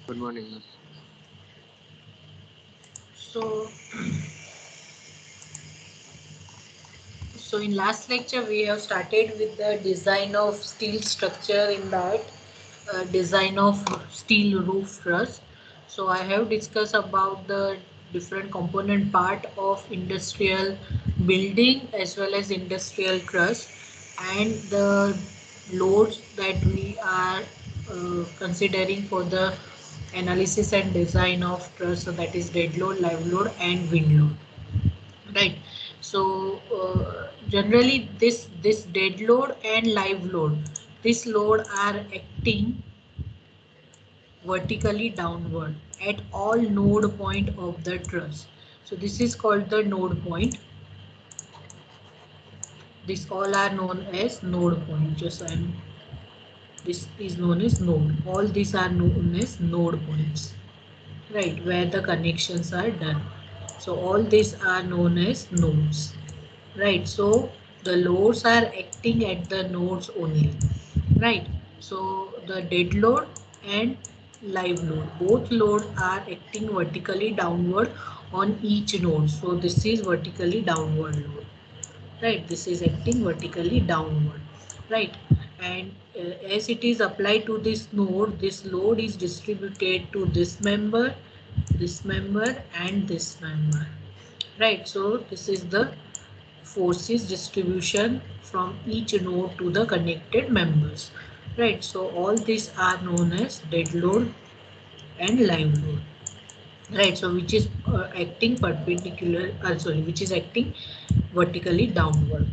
Good morning, ma'am. So, so in last lecture we have started with the design of steel structure in that design of steel roof truss. So I have discussed about the different component part of industrial building as well as industrial truss and the loads that we are considering for the analysis and design of truss. So that is dead load, live load and wind load. Right. So generally this dead load and live load, this load are acting vertically downward at all node point of the truss. So this is called the node point. This all are known as node point. Just this is known as node. All these are known as node points. Right, where the connections are done. So all these are known as nodes. Right, so the loads are acting at the nodes only. Right, so the dead load and live load, both loads are acting vertically downward on each node. So this is vertically downward load. Right, this is acting vertically downward. Right, and as it is applied to this node, this load is distributed to this member and this member. Right, so this is the forces distribution from each node to the connected members. Right, so all these are known as dead load and live load. Right, so which is acting perpendicular, sorry, which is acting vertically downward.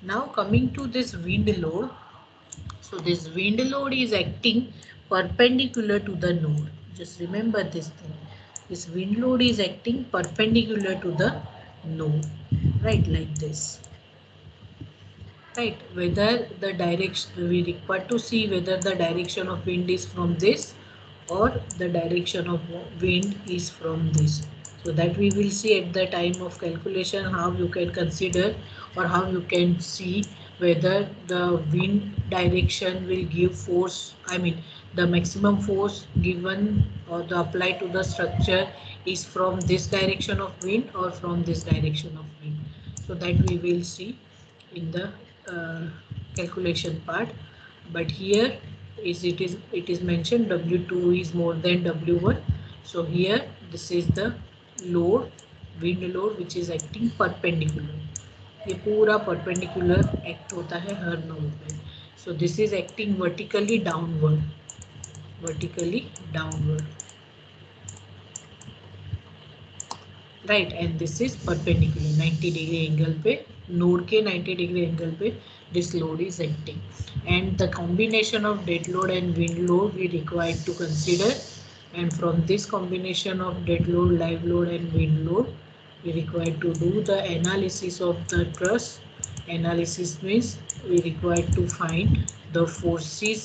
Now coming to this wind load. So this wind load is acting perpendicular to the node. Just remember this thing. This wind load is acting perpendicular to the node. Right, like this. Right, whether the direction, we require to see whether the direction of wind is from this or the direction of wind is from this. So that we will see at the time of calculation how you can consider or how you can see whether the wind direction will give force, I mean the maximum force given or the applied to the structure is from this direction of wind or from this direction of wind. So that we will see in the uh, calculation part. But here it is mentioned W2 is more than W1. So here this is the load, wind load, which is acting perpendicular. ये पूरा perpendicular act होता है हर node पे. So this is acting vertically downward, right, and this is perpendicular 90 degree angle पे, node के 90 degree angle पे this load is acting and the combination of dead load and wind load we required to consider. And from this combination of dead load, live load and wind load, we require to do the analysis of the truss. Analysis means we require to find the forces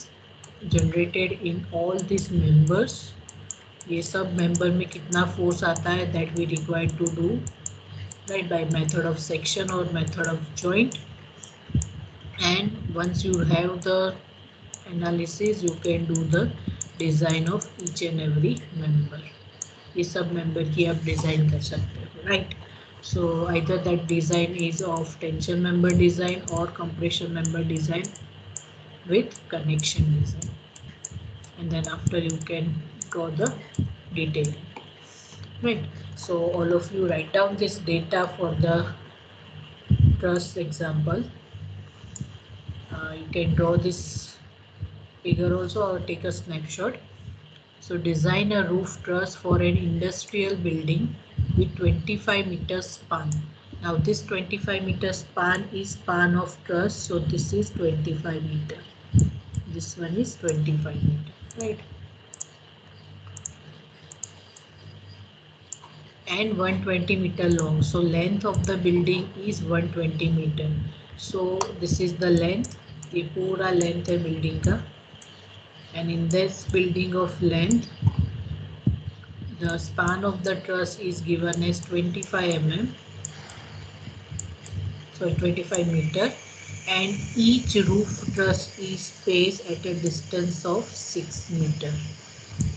generated in all these members. ये सब member में कितना force आता है that we required to do right by method of section or method of joint. And once you have the analysis you can do the design of each and every member. ये सब member की आप design कर सकते हो, right? So either that design is of tension member design or compression member design with connection design, and then after you can draw the detail. Right. So all of you write down this data for the truss example. You can draw this figure also or take a snapshot. So design a roof truss for an industrial building with 25 meters span. Now this 25 meter span is span of truss. So this is 25 meter. This one is 25 meter. Right. And 120 meter long. So length of the building is 120 meter. So this is the length. ये पूरा length है building का. And in this building of length, the span of the truss is given as 25 mm. So 25 meter. And each roof truss is spaced at a distance of 6 meter.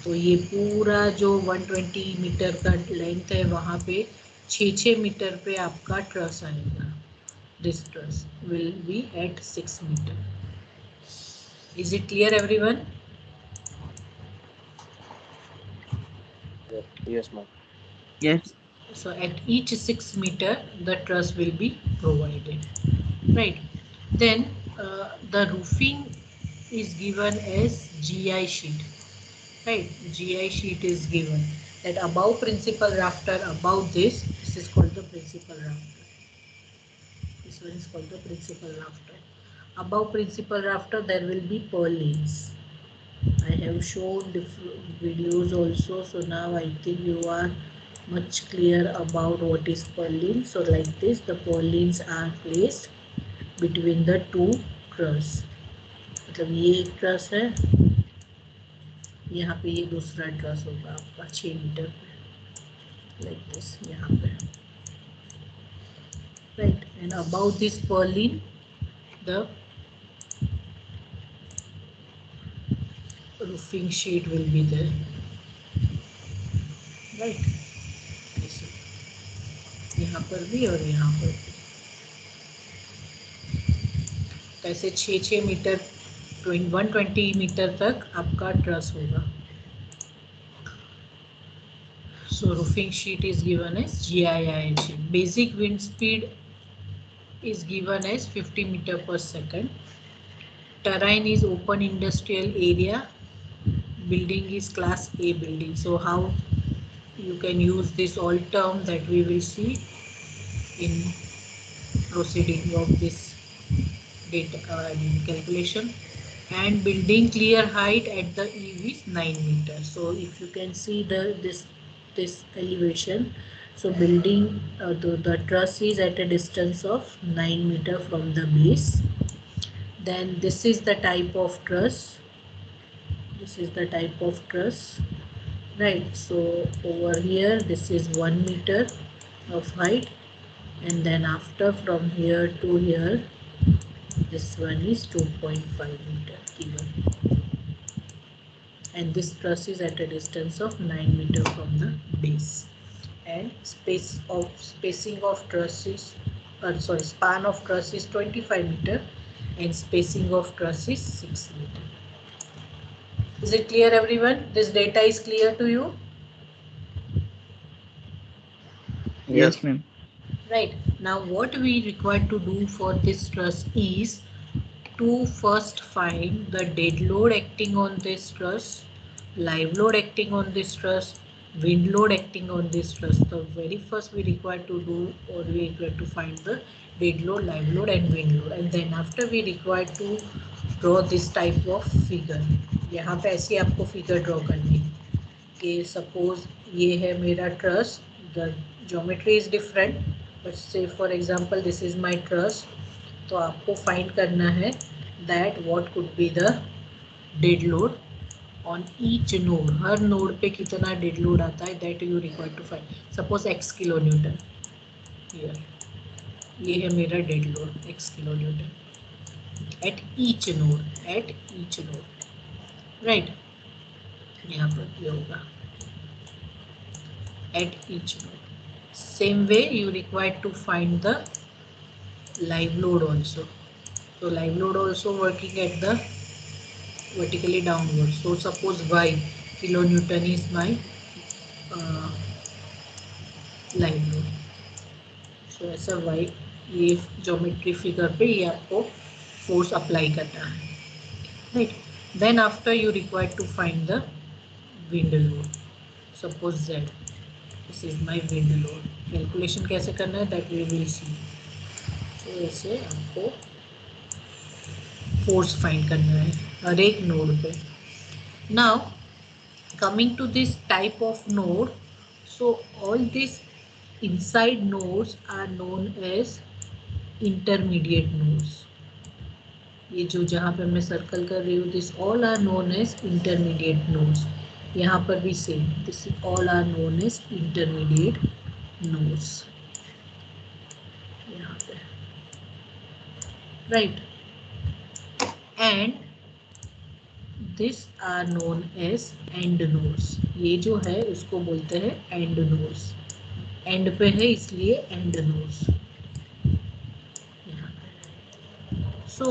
तो ये पूरा जो 120 metre का length है वहाँ पे 6 metre पे आपका ट्रस आएगा. This truss will be at 6 meter. Is it clear, everyone? Yes, ma'am. Yes. So at each 6 meter, the truss will be provided, right? Then the roofing is given as GI sheet, right? GI sheet is given that above principal rafter, above this is called the principal rafter. This one is called the principal rafter. Above principal rafter, there will be purlins. I have shown different videos also, so now I think you are much clear about what is purlin. So like this, the purlins are placed between the two truss. मतलब ये एक truss है, यहाँ पे ये दूसरा truss होगा आपका 6 मीटर पे, like this यहाँ पे, right? And above this purlin, the roofing sheet will be there, right? यहाँ पर भी और यहाँ पर भी. ऐसे 6 मीटर 120 मीटर तक आपका ट्रस होगा. So roofing sheet is given as GII sheet. Basic wind speed is given as 50 meter per second. Terrain is open industrial area. Building is class A building. So how you can use this all term that we will see in proceeding of this data calculation. And building clear height at the eve is 9 meters. So if you can see this elevation, so building the truss is at a distance of 9 meter from the base. Then this is the type of truss. This is the type of truss, right? So over here this is 1 meter of height, and then after from here to here this one is 2.5 meter given, and this truss is at a distance of 9 meter from the base, and spacing of truss is span of truss is 25 meter, and spacing of truss is 6 meter. Is it clear, everyone? This data is clear to you? Yes, ma'am. Right. Now what we require to do for this truss is to first find the dead load acting on this truss, live load acting on this truss, wind load acting on this truss. The very first we require to do, or we require to find the dead load, live load and wind load, and then after we require to draw this type of figure. यहाँ पे ऐसी आपको figure draw करनी है कि suppose ये है मेरा truss, the geometry is different, but say for example this is my truss. तो आपको फाइंड करना है that what could be the dead load on each node. Her node पे कितना dead load आता है that you require to find. Suppose x kilonewton here. ये है मेरा dead load x kilonewton at each node, right? यहाँ पर ये होगा at each node. Same way you require to find the live load also. So live load also working at the vertically downward. So suppose y kilonewton is my live load. So ऐसा y ये geometry figure पे ये आपको force apply करना है, राइट? Then after you require to find the wind load. Suppose z, this is my wind load. Calculation कैसे करना है दैट वी विल सी. तो ऐसे आपको फोर्स फाइंड करना है हर एक नोड पे. Now coming to this type of node, so all these inside nodes are known as intermediate nodes. ये जो जहाँ पे मैं सर्कल कर रही हूँ, this all are known as intermediate nodes. यहाँ पर भी same, this all are known as intermediate nodes. यहाँ पे, right? And this are known as and nodes. ये जो है उसको बोलते हैं एंड नोड्स. एंड पे है इसलिए end nodes. So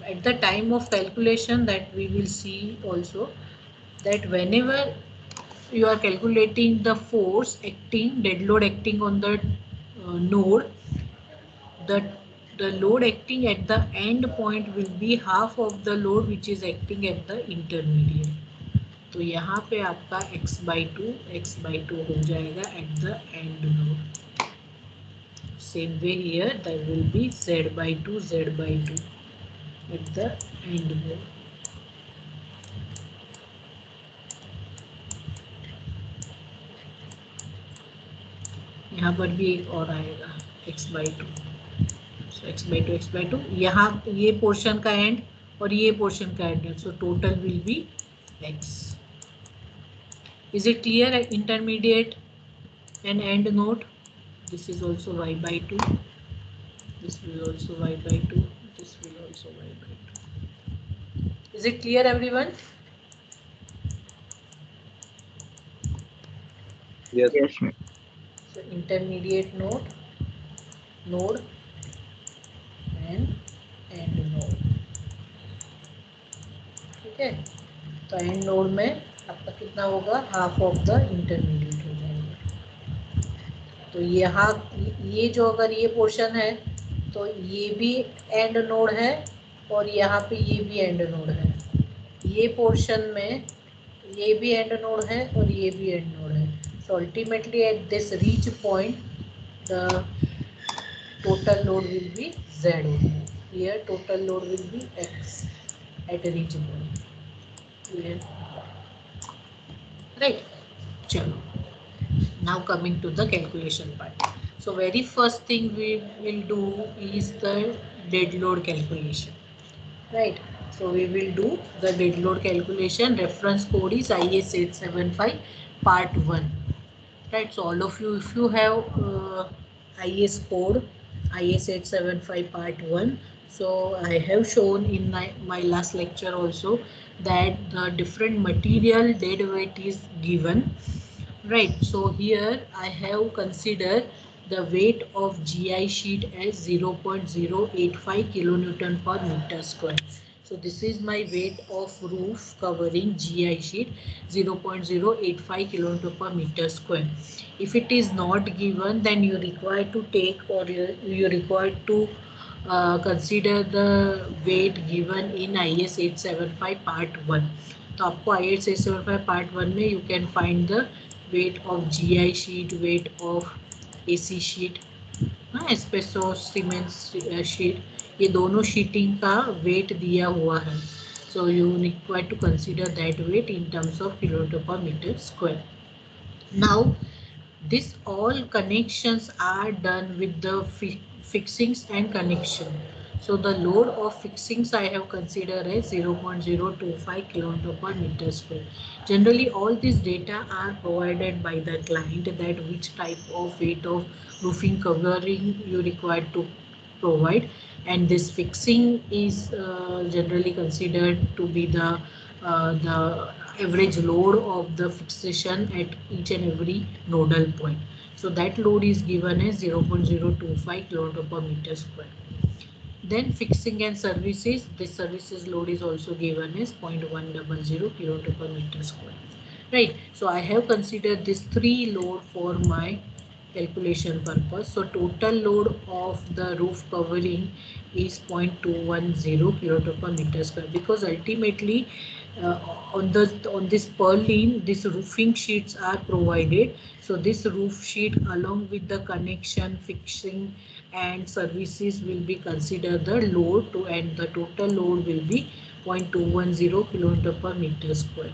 at the time of calculation that we will see also that whenever you are calculating the force acting, dead load acting on the node, the the load acting at the end point will be half of the load which is acting at the intermediate. तो यहाँ पे आपका x/2 हो जाएगा at the end node. Same way here there will be z/2 at the end node. यहाँ पर भी एक और आएगा x/2. So x/2 यहाँ ये पोर्शन का एंड और ये पोर्शन का and. So total will be x. Is it clear? Intermediate and end node. This is also y/2. This will also y/2. This will also y/2. Is it clear, everyone? Yes. Yes, ma'am. So intermediate node and end node. ठीक है. तो and node में आपका कितना होगा? Half of the intermediate हो जाएगा. तो यहाँ ये जो अगर ये पोर्शन है तो ये भी एंड नोड है और यहाँ पे ये भी एंड नोड है. ये पोर्शन में ये भी एंड नोड है और ये भी एंड नोड है. So ultimately at this reach point the total load will be z. Here total load will be x at a reach point. Right. Chalo. Now coming to the calculation part. So very first thing we will do is the dead load calculation. Right. So we will do the dead load calculation. Reference code is IS 875 part 1. Right. So all of you, if you have IS code IS 875 part 1. So I have shown in my last lecture also that the different material dead weight is given. Right. So here I have considered the weight of GI sheet as 0.085 kilonewton per meter square. So this is my weight of roof covering GI sheet 0.085 kilonewton per meter square. If it is not given, then you require to take or you require to consider the weight given in IS 875 part 1. तो आपको IS 875 part 1 में you can find the weight of GI sheet, weight of AC sheet, asbestos cement sheet, ये दोनों sheeting का wait दिया हुआ है. So you require to consider that weight in terms of kilonewton per meter square. Now this all connections are done with the fixings and connection. So the load of fixings I have considered as 0.025 kilonewton per meter square. Generally all these data are provided by the client that which type of weight of roofing covering you require to provide, and this fixing is generally considered to be the average load of the fixation at each and every nodal point. So that load is given as 0.025 kilonewton per meter square. Then fixing and services, this services load is also given as 0.100 kilonewton per meter square. Right. So I have considered this three load for my calculation purpose. So total load of the roof covering is 0.210 kilonewton per meter square, because ultimately on this purlin these roofing sheets are provided. So this roof sheet along with the connection, fixing and services will be considered the load to, and the total load will be 0.210 kilonewton per meter square.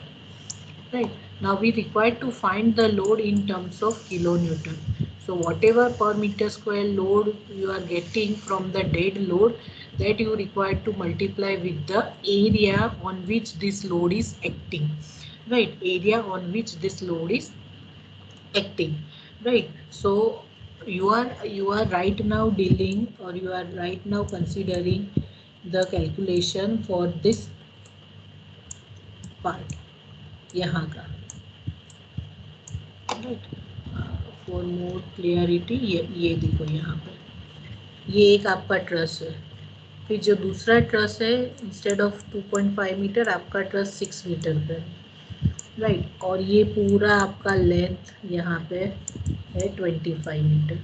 Right. Now we require to find the load in terms of kilonewton. So whatever per meter square load you are getting from the dead load, that you require to multiply with the area on which this load is acting. Right. Area on which this load is acting. Right. So you are right now dealing, or you are right now considering the calculation for this part यहाँ का, right. For more clarity ये देखो यहाँ पे, ये एक आपका truss है। फिर जो दूसरा ट्रस है, इंस्टेड ऑफ 2.5 मीटर आपका ट्रस 6 मीटर का है, राइट। और ये पूरा आपका लेंथ यहाँ पे है 25 मीटर,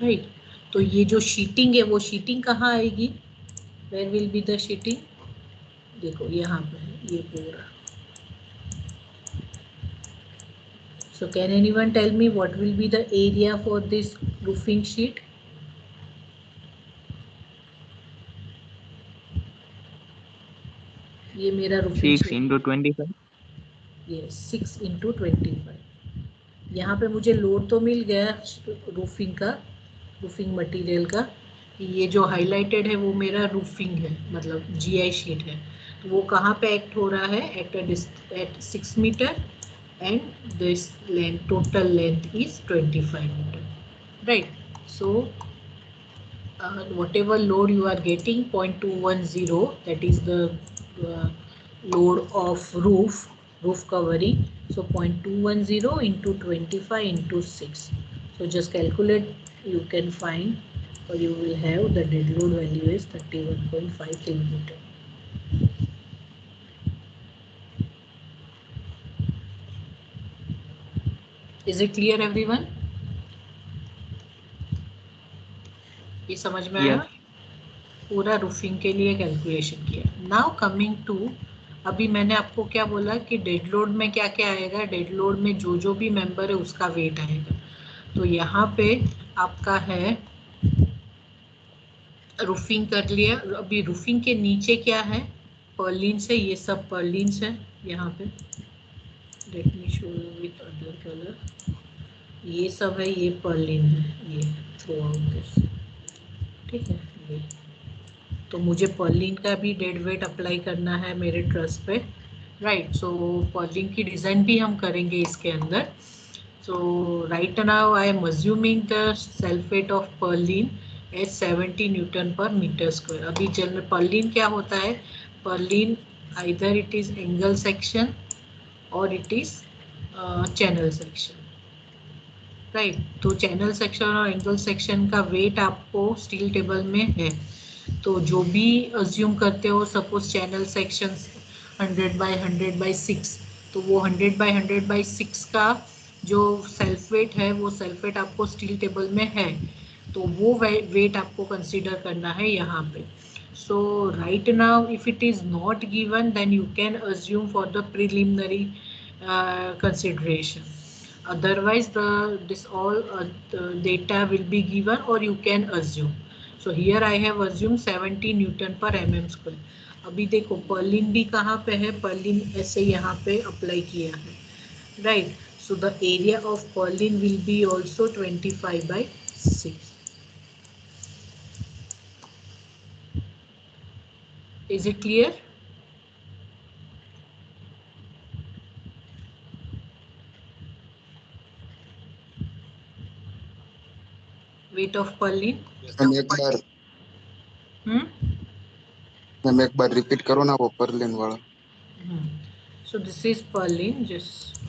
राइट। तो ये जो शीटिंग है वो शीटिंग कहाँ आएगी, where will be the sheeting, देखो यहाँ पे है ये पूरा। So can anyone tell me what will be the area for this roofing sheet? ये मेरा roofing 6 sheet, into 25. ये 6 into 25। यहाँ पे मुझे लोड तो मिल गया रूफिंग का, रूफिंग मटेरियल का। ये जो हाईलाइटेड है वो मेरा रूफिंग है, मतलब जीआई शीट है। तो वो कहाँ पे एक्ट हो रहा है, at 6 metre, and this length, total length is 25 meter, right? So whatever load you are getting, 0.210, that is the uh, load of roof covering. So 0.210 into 25 into 6. So just calculate, you can find, or you will have the dead load value is 31.5 kilometer. Is it clear everyone? ये समझ में आया? Yes. पूरा roofing के लिए calculation किया। Now coming to, अभी मैंने आपको क्या बोला कि डेड लोड में क्या क्या आएगा, डेड लोड में जो जो भी मेंबर है उसका वेट आएगा। तो यहाँ पे आपका है, रूफिंग कर लिया। अभी रूफिंग के नीचे क्या है, पर्लिन्स है, ये सब पर्लिन्स है यहाँ पे। Let me show you with other colour, ये सब है, ये पर्लिन है, ये थ्रू आउट दिस, ठीक है। ये तो मुझे पर्लिन का भी डेड वेट अप्लाई करना है मेरे ट्रस पे, राइट। सो पर्लिन की डिज़ाइन भी हम करेंगे इसके अंदर। So right now I am assuming the self weight of purlin as 70 newton पर मीटर स्क्वायर। अभी जनरल पर्लिन क्या होता है, purlin either it is angle section और it is channel section, right. तो चैनल सेक्शन और एंगल सेक्शन का weight आपको स्टील टेबल में है। तो जो भी अज्यूम करते हो, सपोज चैनल सेक्शन 100/100/6, तो वो 100/100/6 का जो सेल्फ वेट है, वो सेल्फ वेट आपको स्टील टेबल में है, तो वो वेट आपको कंसीडर करना है यहाँ पे। So right now if it is not given, then you can assume for the preliminary consideration. Otherwise this all the data will be given, or you can assume. So here I have assumed 70 newton पर mm square. अभी देखो Perlin भी कहाँ पे है, Perlin ऐसे यहाँ पे अप्लाई किया है, right. So the area of Perlin will be also 25/6। Is it clear? Wait of Perlin, ma'am एक बार रिपीट करो ना वो पर्लिन वाला। So this is Perlin, just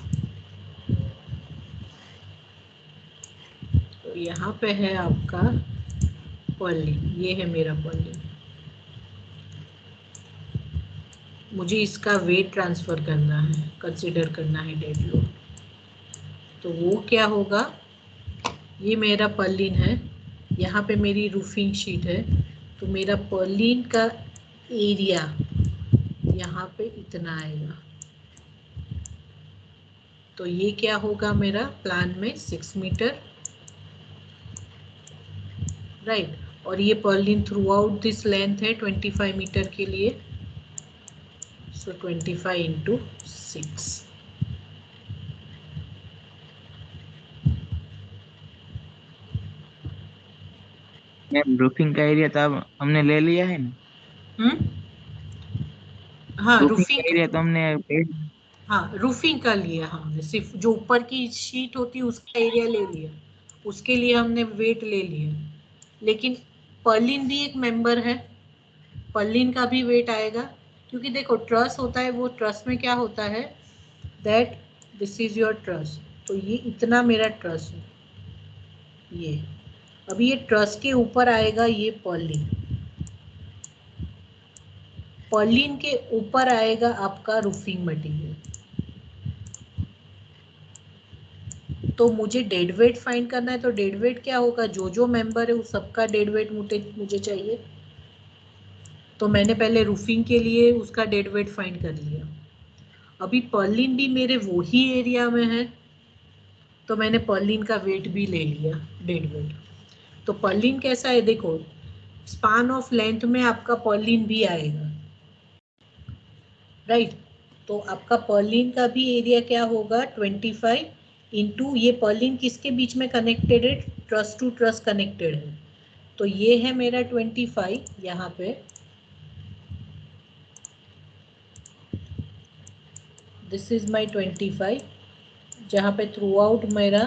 तो यहाँ पे है आपका पर्लिन, ये है मेरा पर्लिन। मुझे इसका वेट ट्रांसफर करना है, कंसीडर करना है डेड लोड। तो वो क्या होगा, ये मेरा पर्लिन है, यहाँ पे मेरी रूफिंग शीट है, तो मेरा पर्लिन का एरिया यहाँ पे इतना आएगा। तो ये क्या होगा मेरा प्लान में 6 मीटर, राइट। और ये purlin through out this length है 25 मीटर के लिए। So 25 into 6. मैम रूफिंग का एरिया तो अब हमने ले लिया है ना। हाँ रूफिंग का रूफिंग, एरिया तो हमने हाँ रूफिंग का लिया हमने, सिर्फ जो ऊपर की शीट होती है उसका एरिया ले लिया, उसके लिए हमने वेट ले लिया। लेकिन पर्लिन भी एक मेंबर है, पर्लिन का भी वेट आएगा, क्योंकि देखो ट्रस होता है, वो ट्रस में क्या होता है that this is your truss, तो ये इतना मेरा ट्रस है ये। अभी ये ट्रस के ऊपर आएगा ये पर्लिन, पर्लिन के ऊपर आएगा आपका रूफिंग मटेरियल। तो मुझे डेड वेट फाइंड करना है, तो डेड वेट क्या होगा, जो मेंबर है उस सबका डेड वेट मुझे चाहिए। तो मैंने पहले रूफिंग के लिए उसका डेड वेट फाइंड कर लिया। अभी पर्लिन भी मेरे वो ही एरिया में है, तो मैंने पर्लिन का वेट भी ले लिया, डेड वेट। तो पर्लिन कैसा है देखो, स्पान ऑफ लेंथ में आपका पर्लिन भी आएगा, राइट। तो आपका पर्लिन का भी एरिया क्या होगा 25 इंटू, ये पर्लिन किसके बीच में कनेक्टेड है, ट्रस टू ट्रस कनेक्टेड है, तो ये है मेरा 25 यहाँ पे, दिस इज माई 25, जहाँ पे थ्रू आउट मेरा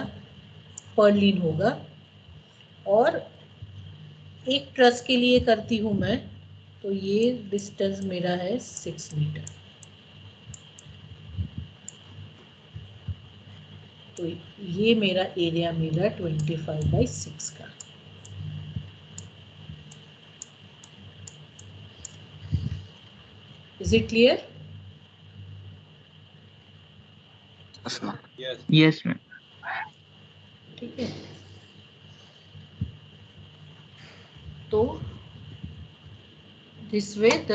पर्लिन होगा। और एक ट्रस के लिए करती हूँ मैं, तो ये डिस्टेंस मेरा है 6 मीटर। तो ये मेरा एरिया मिला 25/6 का। Is it clear? Yes ma'am. ठीक है, तो this way the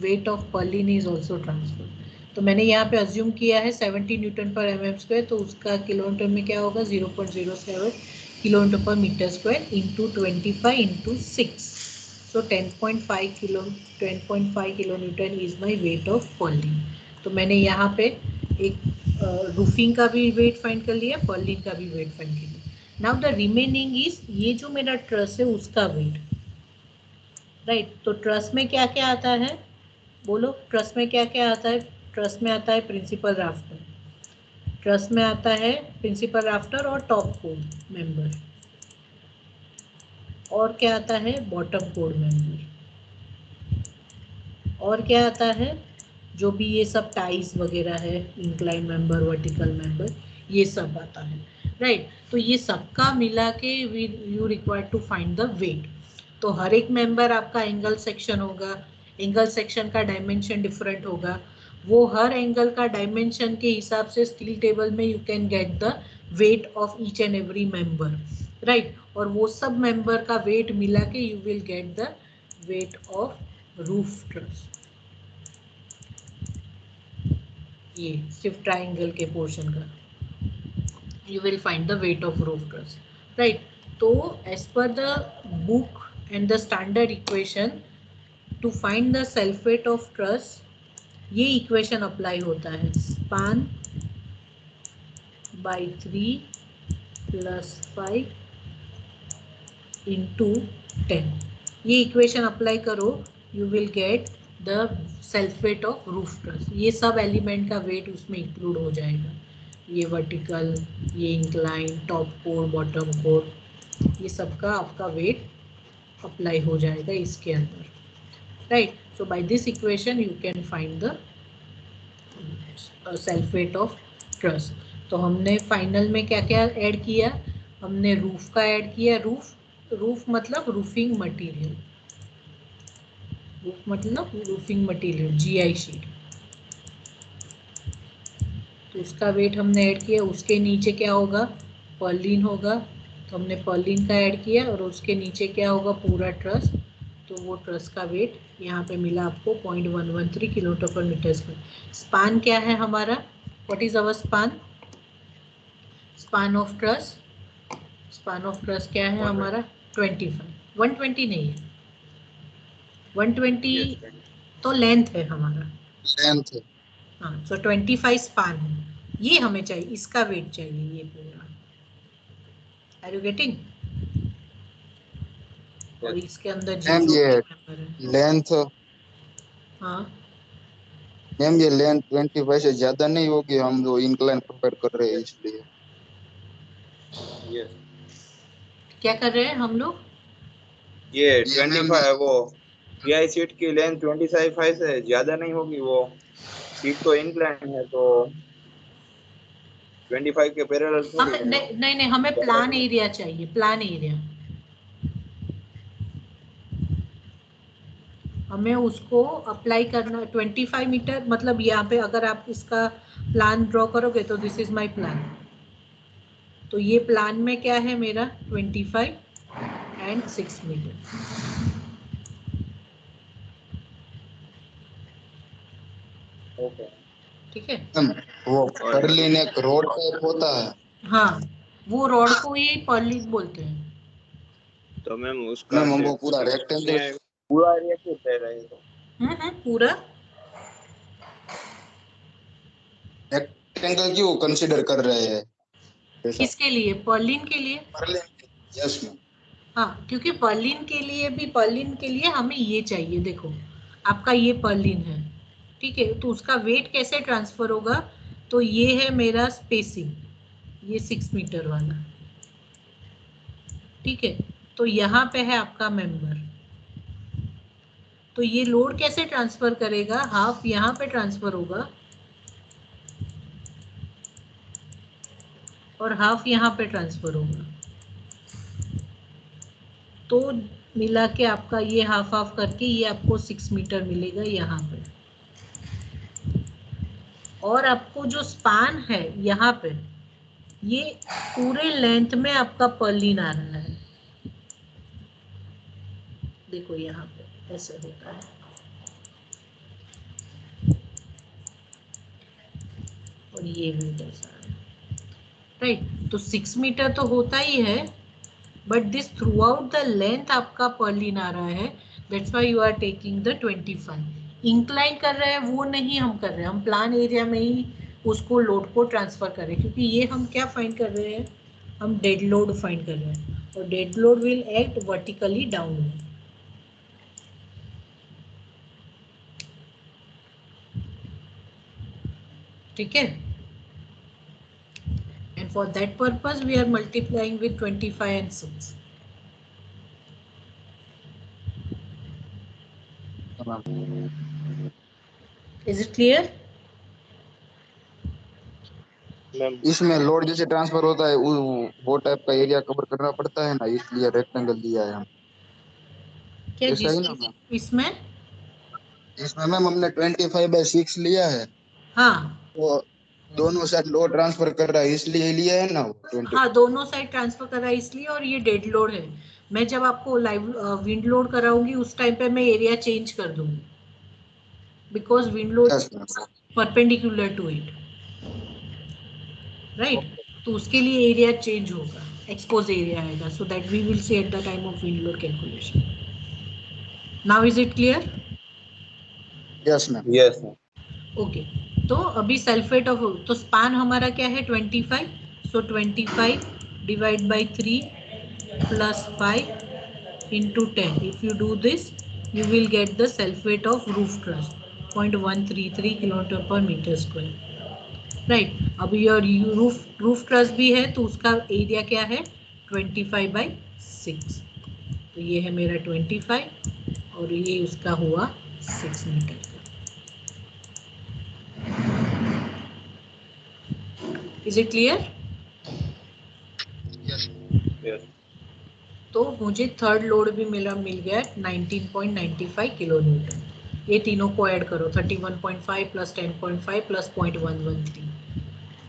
weight of Perlin is also transfer. तो मैंने यहाँ पे अज्यूम किया है 70 न्यूटन पर mm स्क्वायर, तो उसका किलोमीटर में क्या होगा 0.07 किलोमीटर पर metre square into 25 into 6, so 10.5 kilo newton is my weight of purlin. तो मैंने यहाँ पे एक रूफिंग का भी वेट फाइंड कर लिया, पर्लिन का भी वेट फाइंड कर लिया। नाउ द रिमेनिंग इज ये जो मेरा ट्रस है उसका वेट, राइट। तो ट्रस में क्या क्या आता है, बोलो ट्रस में क्या क्या आता है। ट्रस में आता है प्रिंसिपल राफ्टर, ट्रस में आता है प्रिंसिपल राफ्टर और टॉप कोड मेंबर, और क्या आता है बॉटम कोड मेंबर, और क्या आता है जो भी ये सब टाइज वगैरह है, इंक्लाइन मेंबर, वर्टिकल मेंबर, ये सब आता है, राइट। तो ये सबका मिला के you required to find the weight. तो हर एक मेंबर आपका एंगल सेक्शन होगा, एंगल सेक्शन का डायमेंशन डिफरेंट होगा, वो हर एंगल का डायमेंशन के हिसाब से स्टील टेबल में you can get the weight of each and every member, right. और वो सब मेंबर का वेट मिला के you will get the weight of roof truss. ये सिर्फ ट्राइंगल के पोर्शन का you will find the weight of roof truss, right। तो as per the book and the standard equation to find the self weight of truss, ये equation apply होता है, span by 3 + 5 into 10, ये equation apply करो, you will get the self weight of roof truss. ये सब element का wait उसमें include हो जाएगा, ये वर्टिकल, ये incline, top code, bottom code, ये सब का आपका वेट अप्लाई हो जाएगा इसके अंदर, right. So by this equation you can find the self weight of truss. तो हमने फाइनल में क्या क्या ऐड किया, हमने रूफ का ऐड किया, रूफ मतलब रूफिंग मटेरियल, रूफ मतलब रूफिंग मटेरियल जीआई शीट, तो उसका वेट हमने ऐड किया। उसके नीचे क्या होगा, पर्लिन होगा, तो हमने पर्लिन का ऐड किया, और उसके नीचे क्या होगा पूरा ट्रस, तो वो ट्रस का वेट यहाँ पे मिला आपको 0.113 किलोमीटर पर मीटर स्क्वायर। स्पान क्या है हमारा, what is our span, span of truss, span of truss क्या है हमारा 25, 120 नहीं है, 120 तो लेंथ है हमारा, लेंथ। हाँ। सो 25 स्पान है, ये हमें चाहिए, इसका वेट चाहिए ये पूरा, आर यू गेटिंग। और इसके अंदर मैम जो ये भी मेंबर है, लेंथ, हाँ मैम ये लेंथ 25 से ज्यादा नहीं होगी, हम जो इंक्लाइन प्रोवाइड कर रहे हैं इसलिए। क्या कर रहे हैं हम लोग, ये 25 वो पीआई सीट की लेंथ 25 से ज्यादा नहीं होगी, वो सीट तो इंक्लाइन है तो 25 के पैरेलल हम थोड़ी है वो। नहीं नहीं नहीं, हमें प्लान एरिया चाहिए, प्लान एरिया। हमें उसको अप्लाई करना 25 मीटर, मतलब यहाँ पे अगर आप इसका प्लान ड्रॉ करोगे तो दिस इज माय प्लान। तो ये प्लान में क्या है मेरा 25 एंड 6 मीटर। ओके। ठीक है। वो पर्लिन एक रोड टाइप होता है। हाँ, वो रॉड को ही पर्लिन बोलते हैं। तो मैम उसका मैम वो पूरा उसमें रेक्टेंगल पूरा एरिया क्यों दे रहे हो? पूरा रेक्टेंगल क्यों कंसीडर कर रहे हैं ऐसा? किसके लिए? पर्लिन के लिए। Perlin, yes ma'am. हाँ, क्योंकि पर्लिन के लिए भी, पर्लिन के लिए हमें ये चाहिए। देखो आपका ये पर्लिन है, ठीक है, तो उसका वेट कैसे ट्रांसफर होगा? तो ये है मेरा स्पेसिंग, ये 6 मीटर वाला, ठीक है। तो यहाँ पे है आपका मेंबर। तो ये लोड कैसे ट्रांसफर करेगा? हाफ यहाँ पे ट्रांसफर होगा और हाफ यहाँ पे ट्रांसफर होगा। तो मिला के आपका ये हाफ हाफ करके ये आपको 6 मीटर मिलेगा यहाँ पे। और आपको जो स्पान है यहाँ पे, ये पूरे लेंथ में आपका पर्लिन आ रहा है। देखो यहाँ पे ऐसे होता है, और ये भी ऐसा है, राइट। तो 6 मीटर तो होता ही है, but this through out the length आपका पर्लिन आ रहा है। That's why you are taking the 25। Incline कर रहे हैं वो नहीं हम कर रहे हैं, हम प्लान एरिया में ही उसको लोड को ट्रांसफर कर रहे हैं, क्योंकि ये हम क्या फाइंड कर रहे हैं? हम डेड लोड फाइंड कर रहे हैं, और dead load will act vertically downward. ठीक है। And for that purpose we are multiplying with 25 and 6. Is it clear? Ma'am इसमें लोड जैसे ट्रांसफर होता है वो टाइप का एरिया कवर करना पड़ता है ना, इसलिए रेक्टेंगल दिया है हम। क्या ऐसा जिस ही ना मैम? इसमें? इसमें मैम हमने 25/6 लिया है, हाँ वो दोनों साइड लोड ट्रांसफर कर रहा है इसलिए लिया है ना वो 20। हाँ, दोनों साइड ट्रांसफर कर रहा है इसलिए, और ये डेड लोड है। मैं जब आपको लाइव विंड लोड कराऊंगी उस टाइम पे मैं एरिया चेंज कर दूंगी, because wind load yes ma'am. Perpendicular to it, right. तो उसके लिए एरिया चेंज होगा, एक्सपोज एरिया आएगा, so that we will see at the time of wind load calculation. Now is it clear? Yes ma'am. Yes ma'am. Okay. तो अभी sulphate of, तो span हमारा क्या है 25, सो 25 divide by 3 plus 5 into 10. If you do this, you will get the sulfate of roof truss 0.133 kilonewton per meter square. Right. अब your roof truss भी है तो उसका एरिया क्या है 25/6। तो ये है मेरा 25 और ये उसका हुआ 6 मीटर का। Is it clear? Yes. Yes. तो मुझे थर्ड लोड भी मिल गया 19.95 किलो न्यूटन। ये तीनों को ऐड करो 31.5 प्लस 10.5 प्लस 0.113।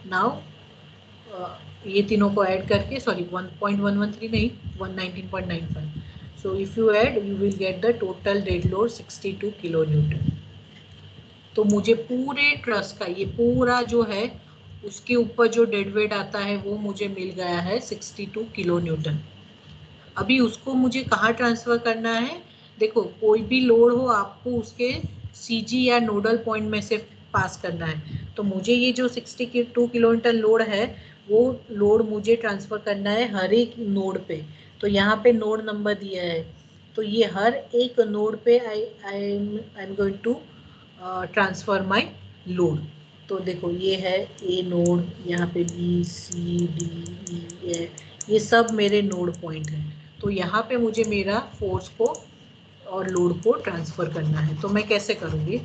नाउ ये तीनों को ऐड करके, सॉरी 1.113 नहीं 119.95। So if you add you will get the total dead load 62 kilo Newton. तो मुझे पूरे ट्रस का ये पूरा जो है उसके ऊपर जो डेड वेट आता है वो मुझे मिल गया है 62 किलो न्यूटन। अभी उसको मुझे कहाँ ट्रांसफर करना है? देखो कोई भी लोड हो आपको उसके सीजी या नोडल पॉइंट में से पास करना है। तो मुझे ये जो 62 किलोमीटर लोड है वो लोड मुझे ट्रांसफर करना है हर एक नोड पे। तो यहाँ पे नोड नंबर दिया है, तो ये हर एक नोड पे I am going to transfer my load. तो देखो ये है ए नोड, यहाँ पे बी सी डी ई ए, ये सब मेरे नोड पॉइंट हैं। तो यहाँ पे मुझे मेरा फोर्स को और लोड को ट्रांसफर करना है। तो मैं कैसे करूँगी?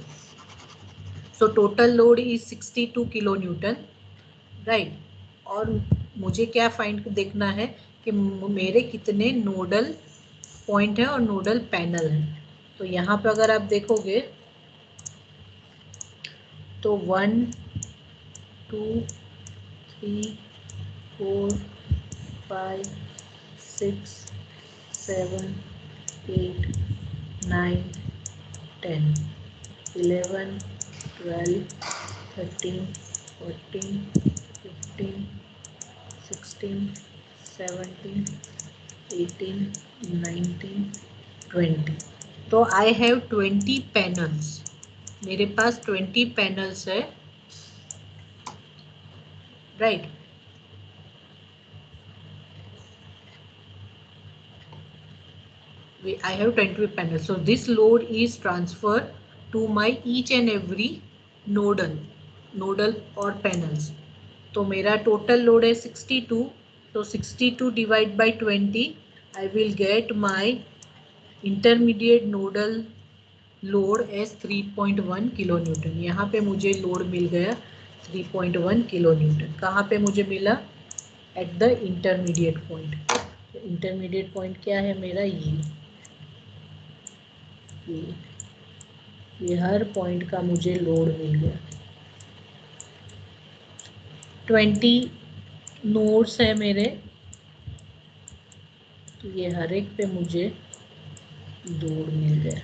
So total load is 62 kilo Newton, right. और मुझे क्या फाइंड देखना है कि मेरे कितने नोडल पॉइंट है और नोडल पैनल है। तो यहाँ पे अगर आप देखोगे तो 1 2 3 4 5 6 7 8 9 10 11 12 13 14 15 16 17 18 19 20। तो आई हैव 20 पैनल्स, मेरे पास 20 पैनल्स है, right. I have 20 panels, so this load is transferred to my each and every nodal और panels। तो मेरा total load है 62, so 62 divide by 20, I will get my intermediate nodal load as 3.1 kilo Newton. यहाँ पे मुझे load मिल गया 3.1 kilo Newton. कहाँ पे मुझे मिला? At the intermediate point. Intermediate point क्या है मेरा? ये हर पॉइंट का मुझे लोड मिल गया। 20 नोड्स है मेरे, तो ये हर एक पे मुझे लोड मिल गया।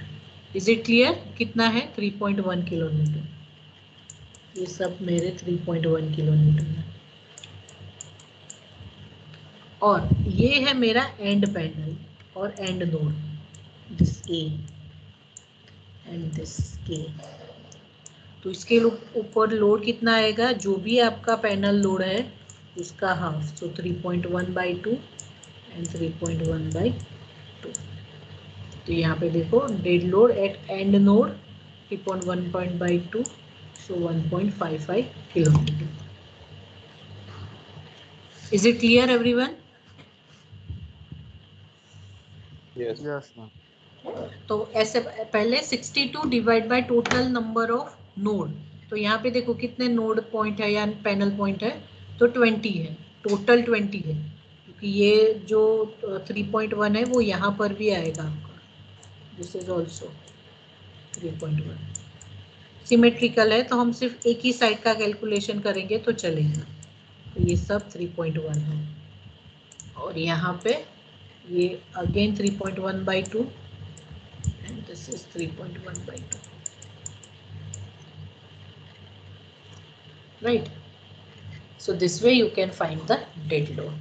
Is it clear? कितना है? 3.1 किलो न्यूटन। ये सब मेरे 3.1 किलो न्यूटन है। और ये है मेरा एंड पैनल और and node, this A and this के। तो इसके ऊपर लोड कितना आएगा? जो भी आपका पैनल लोड है उसका हाफ, सो 3.1/2 एंड 3.1/2। तो यहाँ पे देखो dead load at and node 3.1/2, so 1.55 kilometre. Is it clear everyone? Yes. Yes ma'am. तो ऐसे पहले 62 divide by total number of node. तो यहाँ पे देखो कितने नोड पॉइंट है या पैनल पॉइंट है, तो 20 है, टोटल 20 है, क्योंकि ये जो 3.1 है वो यहाँ पर भी आएगा आपका। This is also 3.1। सिमेट्रिकल है तो हम सिर्फ एक ही साइड का कैलकुलेशन करेंगे तो चलेगा। तो ये सब 3.1 है और यहाँ पे ये again 3.1/2 and this is 3.1/2, right? So this way you can find the dead load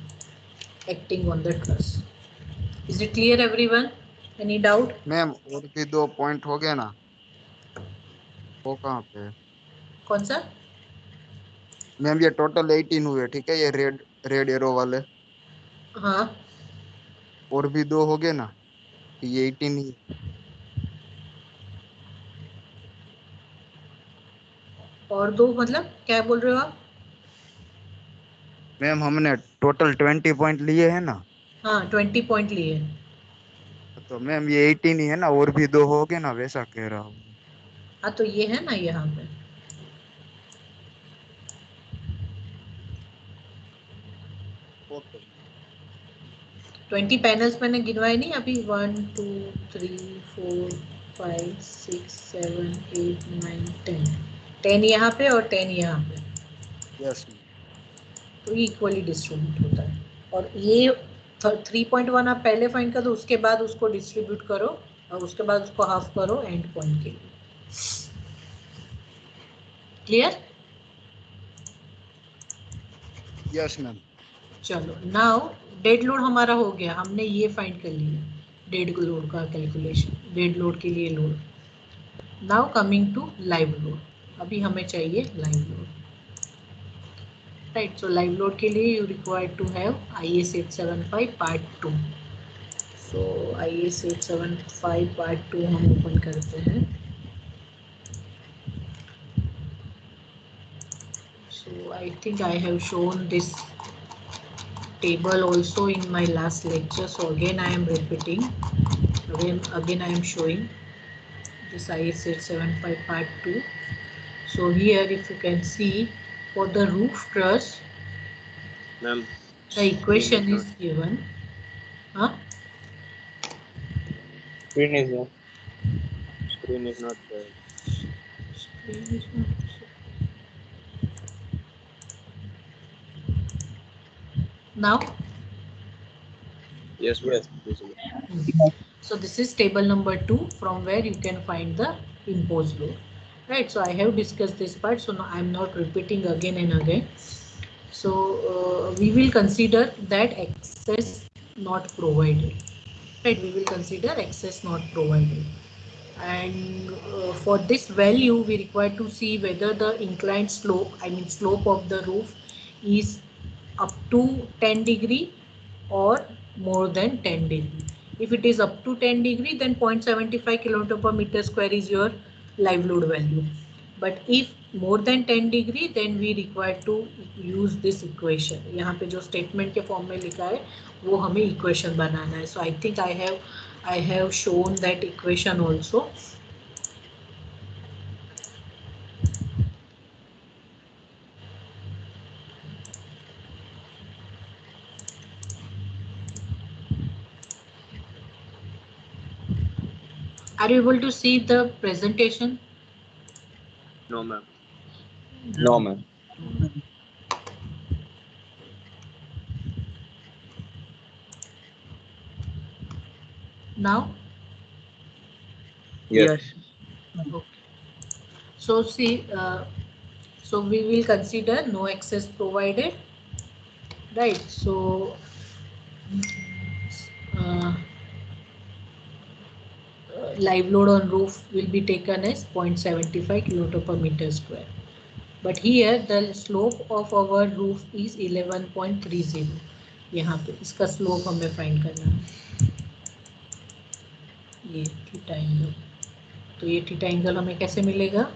acting on the truss. Is it clear everyone? Any doubt? Ma'am और भी 2 पॉइंट हो गए ना, वो कहाँ पे है? कौन सा? मैम ये टोटल 18 हुए, ठीक है, ये रेड रेड एरो वाले। हाँ, और भी 2 हो गए ना, ये 18 ही। और दो मतलब क्या बोल रहे हो आप? मैम हमने टोटल 20 पॉइंट लिए हैं ना, हाँ, 20 पॉइंट लिए। तो मैम ये 18 ही है ना, और भी 2 हो गए ना, वैसा कह रहा हूँ। हाँ, तो ये है ना यहाँ पे। ओके। 20 पैनल्स मैंने गिनवाए नहीं अभी? 1 2 3 4 5 6 7 8 9 10। 10 यहाँ पे और 10 यहाँ पे, यस मैम। तो इक्वली डिस्ट्रीब्यूट होता है। और ये 3.1 आप पहले फाइंड कर दो, उसके बाद उसको डिस्ट्रीब्यूट करो और उसके बाद उसको हाफ करो एंड पॉइंट के लिए। क्लियर? Yes ma'am. चलो नाउ डेड लोड हमारा हो गया, हमने ये फाइंड कर लिया डेड लोड का कैलकुलेशन, डेड लोड के लिए load. Now coming to live load, अभी हमें चाहिए live load, right. So live load के लिए you required to have IS 875 part 2। So IS 875 part 2 हम ओपन करते हैं। So I think I have shown this table also in my last lecture, so again I am repeating. Again I am showing this IS 875 part 2. So here if you can see, for the roof truss, Ma'am, the equation screen is given. Huh? Screen is not. screen is not showing. Screen is not now. Yes, ma'am. Yes. Visible. So this is table number 2, from where you can find the imposed load. Right, so I have discussed this part, so now I am not repeating again and again. So we will consider that access not provided. Right, we will consider access not provided. And for this value, we require to see whether the inclined slope, I mean slope of the roof, is up to 10 degree or more than 10 degree. If it is up to 10 degree, then 0.75 kilometer per meter square is your live load value. But if more than 10 degree, then we require to use this equation. यहाँ पे जो statement के form में लिखा है, वो हमें equation बनाना है. So I think I have shown that equation also. Are you able to see the presentation? No, ma'am. No, ma'am. Now? Yes. Okay. So see, so we will consider no access provided, right? So live load on roof will be taken as 0.75 kilometer per meter square. But here the slope of our roof is 11.30. यहाँ पे इसका slope हमें find करना है. ये theta angle. तो ये theta angle हमें कैसे मिलेगा?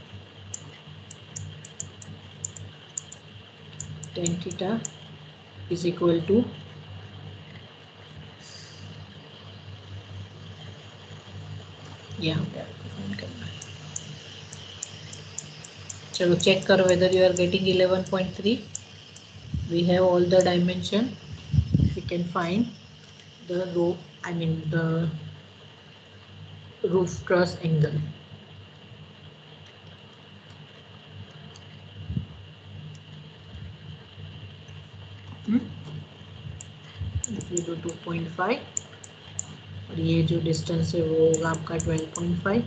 tan theta is equal to यहाँ पे आपको find करना है. चलो check करो whether you are getting 11.3. We have all the dimension. We can find the roof, I mean the roof truss angle. If we do 2.5 और ये जो distance है वो होगा आपका 12.5.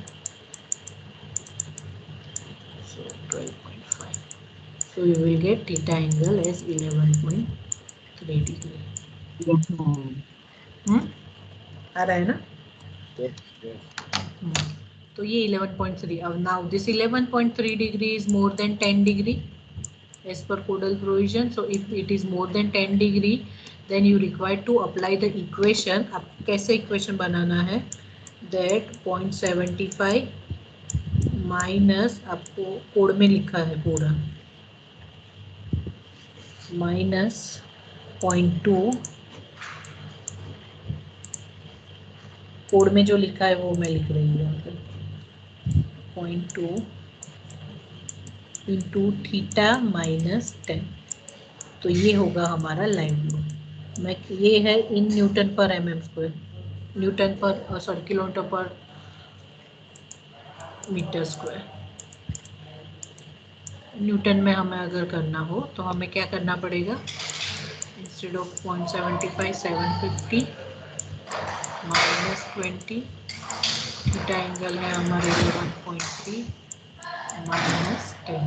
So 12.5. So you will get theta angle as 11.3 degree. आ रहा है ना? Yes. Yes. तो ये 11.3. अब now this 11.3 degree is more than 10 degree as per Codal provision. So if it is more than 10 degree, then you require to apply the equation. अब कैसे equation बनाना है? That 0.75 minus, आपको कोड में लिखा है पूरा, minus 0.2. कोड में जो लिखा है वो मैं लिख रही हूँ यहाँ पे. 0.2 इंटू थीटा माइनस 10. तो ये होगा हमारा लाइव लोड. मैं ये है इन न्यूटन पर mm स्क्वायर, न्यूटन पर सॉरी किलोमीटर पर मीटर स्क्वायर. न्यूटन में हमें अगर करना हो तो हमें क्या करना पड़ेगा? Instead of 0.75 750 minus 20. Theta angle है हमारे 11.3 माइनस 10.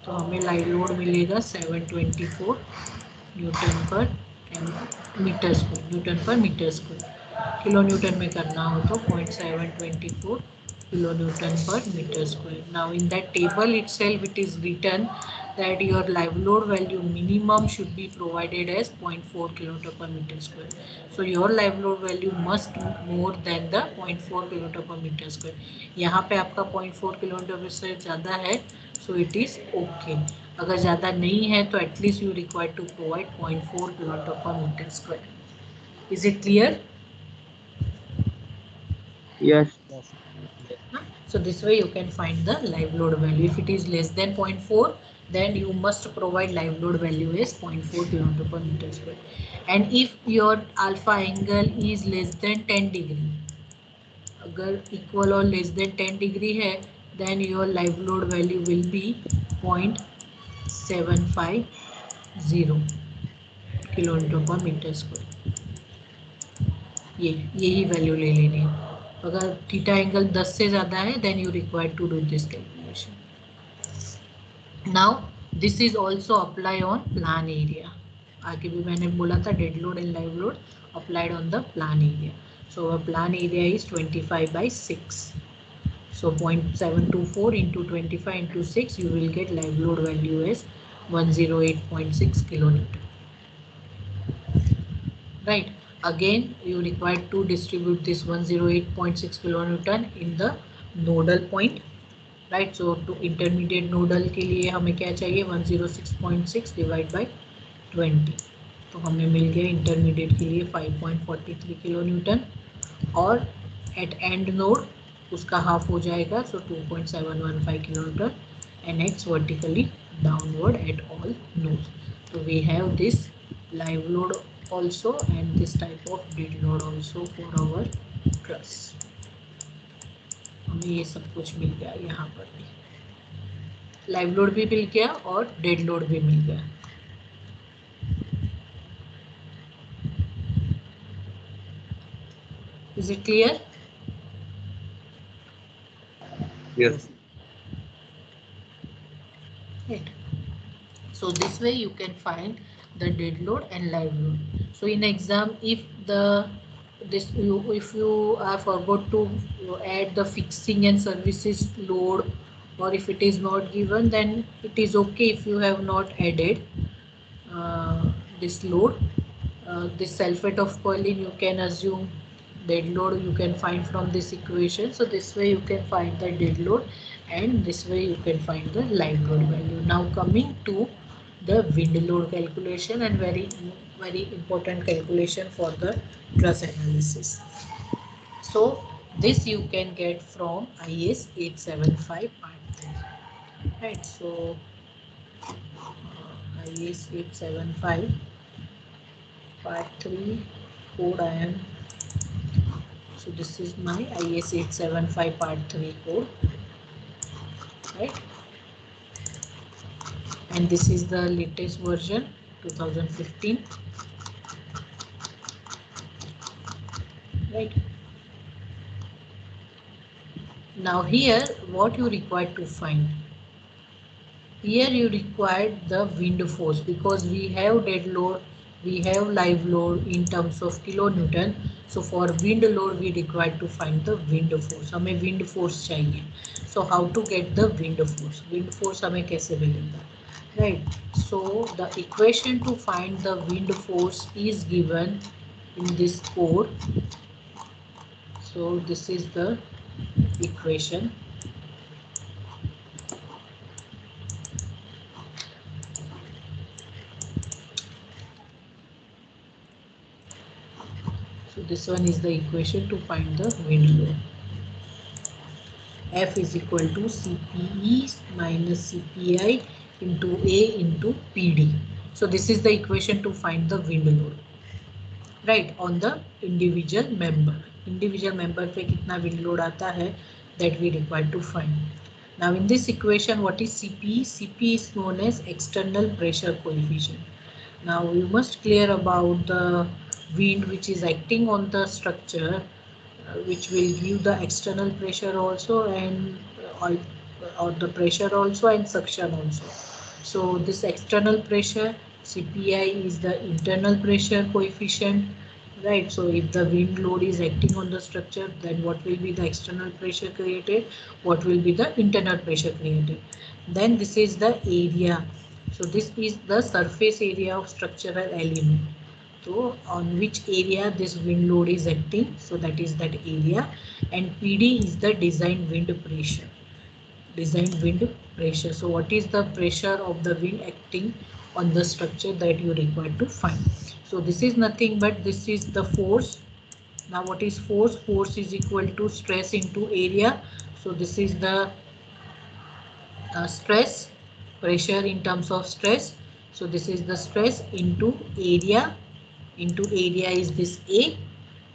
तो हमें लाइव लोड मिलेगा 724 न्यूटन पर मीटर स्क्वायर. न्यूटन पर मीटर स्क्वायर. किलो न्यूटन में करना हो तो 0.724 किलो न्यूटन पर metre square. Now in that table itself it is written that your live load value minimum should be provided as 0.4 kilometer per meter square. So your live load value must be more than the 0.4 kilometer per meter square. यहाँ पे आपका 0.4 kilometre से ज़्यादा है, so it is okay. अगर ज़्यादा नहीं है तो at least you require to provide 0.4 kilometer per meter square. Is it clear? Yes. So this way you can find the live load value. If it is less than 0.4, then you must provide live load value as 0.4 kN per meter square. And if your alpha angle is less than 10 degree, अगर equal or less than 10 degree है, then your live load value will be 0.750 kN per meter square. यही value ले लेनी है. अगर theta angle 10 से ज़्यादा है then you required to do this calculation. Now this is also apply on plan area. आगे भी मैंने बोला था dead load and live load applied on the plan area. So our plan area is 25/6. So 0.724 into 25 into 6, you will get live load value as 108.6 kilonewton. Right. Again, you require to distribute this 108.6 kilonewton in the nodal point. Right. So to intermediate nodal के लिए हमें क्या चाहिए 106.6 divide by 20. तो हमें मिल गया intermediate के लिए 5.43 किलोन्यूटन और एट एंड नोड उसका हाफ हो जाएगा. सो 2.715 kilometre and x vertically downward at all nodes. So we have this live load also and this type of dead load also for our truss. हमें ये सब कुछ मिल गया. यहाँ पर भी लाइव लोड भी मिल गया और डेड लोड भी मिल गया. Is it clear? Yes. Right. So this way you can find the dead load and live load. So in exam, if you are forgot to add the fixing and services load, or if it is not given, then it is okay if you have not added this load. This sulfate of choline you can assume dead load you can find from this equation. So this way you can find the dead load and this way you can find the live load value. Now coming to the wind load calculation and very important calculation for the truss analysis. So this you can get from IS 875 part 3. Right. So IS 875 part 3 code I am. So this is my IS 875 part 3 code, right? And this is the latest version 2015, right? Now here what you require to find, here you require the wind force because we have dead load, we have live load in terms of kilonewton. So for wind load we require to find the wind force. हमें wind force चाहिए. So how to get the wind force? Wind force हमें कैसे मिलेगा? Right. So the equation to find the wind force is given in this code. So this is the equation. So this one is the equation to find the wind load. F is equal to CPE minus CPI into A into PD. So this is the equation to find the wind load, right, on the individual member. Individual member पे कितना wind load आता है that we require to find. Now in this equation what is CPE? CPE is known as external pressure coefficient. Now you must clear about the wind which is acting on the structure, which will give the external pressure also and or the pressure also and suction also. So this external pressure CPI is the internal pressure coefficient, right? So if the wind load is acting on the structure, then what will be the external pressure created, what will be the internal pressure created. Then this is the area. So this is the surface area of structural element. So on which area this wind load is acting, so that is that area, and PD is the design wind pressure. Design wind pressure. So what is the pressure of the wind acting on the structure that you require to find? So this is nothing but this is the force Now what is force? Force is equal to stress into area. So this is the stress, pressure in terms of stress. So this is the stress into area. Into area is this A,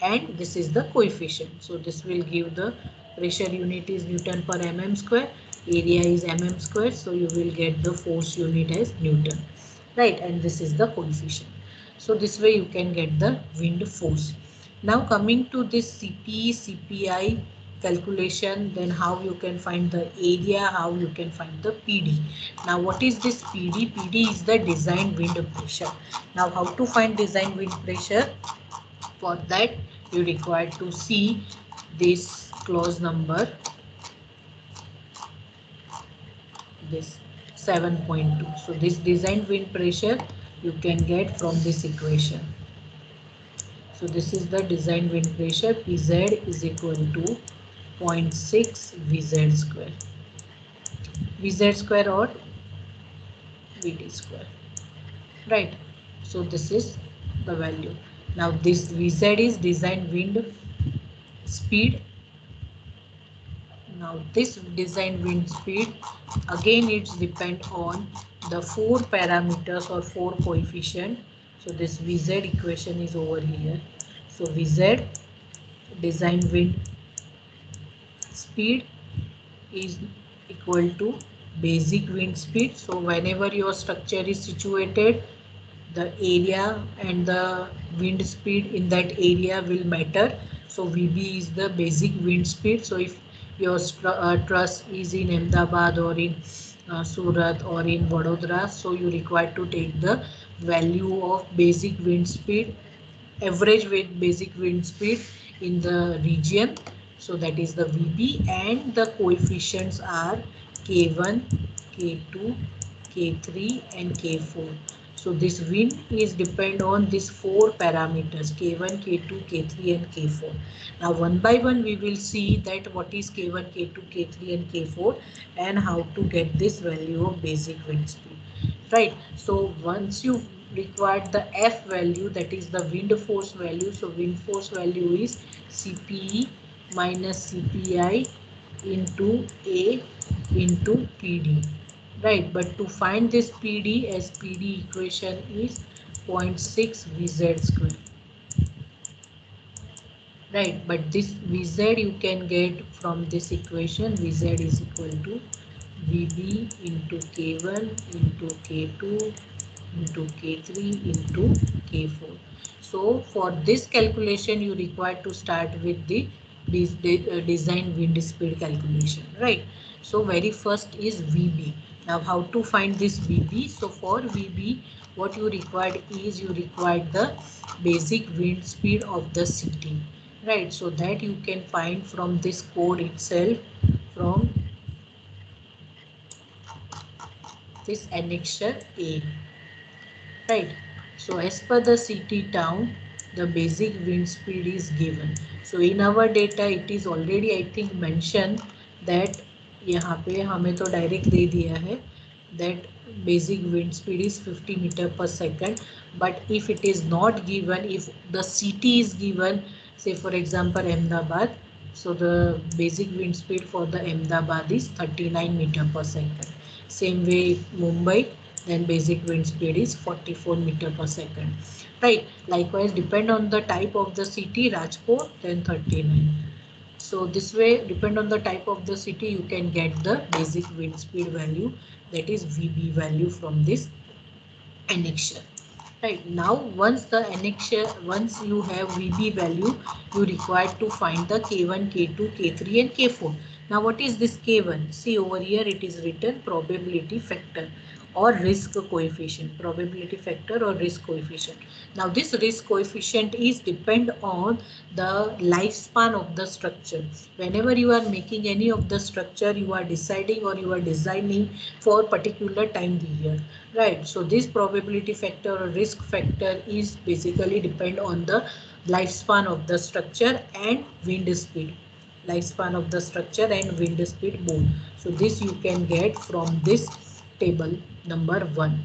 and this is the coefficient. So this will give the pressure unit is Newton per mm square, area is mm square. So you will get the force unit as Newton, right? And this is the coefficient. So this way you can get the wind force. Now coming to this CP, CPI calculation, then how you can find the area, how you can find the PD. Now what is this PD? PD is the design wind pressure. Now how to find design wind pressure? For that you require to see this clause number, this 7.2. So this design wind pressure you can get from this equation. So this is the design wind pressure. Pz is equal to 0.6 Vz square. Vz square or Vd square. Right. So this is the value. Now this Vz is design wind speed. Now this design wind speed, again it's depend on the 4 parameters or 4 coefficient. So this Vz equation is over here. So Vz design wind speed is equal to basic wind speed. So whenever your structure is situated, the area and the wind speed in that area will matter. So VB is the basic wind speed. So if your truss is in Ahmedabad or in Surat or in Vadodara, so you require to take the value of basic wind speed, average basic wind speed in the region. So that is the VB, and the coefficients are K1, K2, K3 and K4. So this wind is depend on these 4 parameters K1, K2, K3 and K4. Now one by one we will see that what is K1, K2, K3 and K4 and how to get this value of basic wind speed. Right. So once you required the F value, that is the wind force value. So wind force value is CPE minus CPI into A into PD. Right, but to find this PD, as PD equation is 0.6 Vz square. Right, but this Vz you can get from this equation. Vz is equal to Vb into K1 into K2 into K3 into K4. So for this calculation you require to start with the design wind speed calculation, right? So very first is VB. Now how to find this VB? So for VB what you required is you required the basic wind speed of the city, right? So that you can find from this code itself, from this annexure A. Right. So as per the city town, the basic wind speed is given. So in our data it is already I think mentioned that यहाँ पे हमें तो direct दे दिया है that basic wind speed is 50 meter per second. But if it is not given, if the city is given, say for example Ahmedabad, so the basic wind speed for the Ahmedabad is 39 meter per second. Same way Mumbai, then basic wind speed is 44 meter per second. Right. Likewise, depend on the type of the city, Rajkot, then 39. So this way, depend on the type of the city, you can get the basic wind speed value, that is VB value from this annexure. Right. Now once the annexure, once you have VB value, you require to find the K1, K2, K3 and K4. Now what is this K1? See over here it is written probability factor or risk coefficient, probability factor or risk coefficient. Now this risk coefficient is depend on the lifespan of the structure. Whenever you are making any of the structure, you are deciding or you are designing for particular time period, right? So this probability factor or risk factor is basically depend on the lifespan of the structure and wind speed, lifespan of the structure and wind speed both. So this you can get from this table number 1.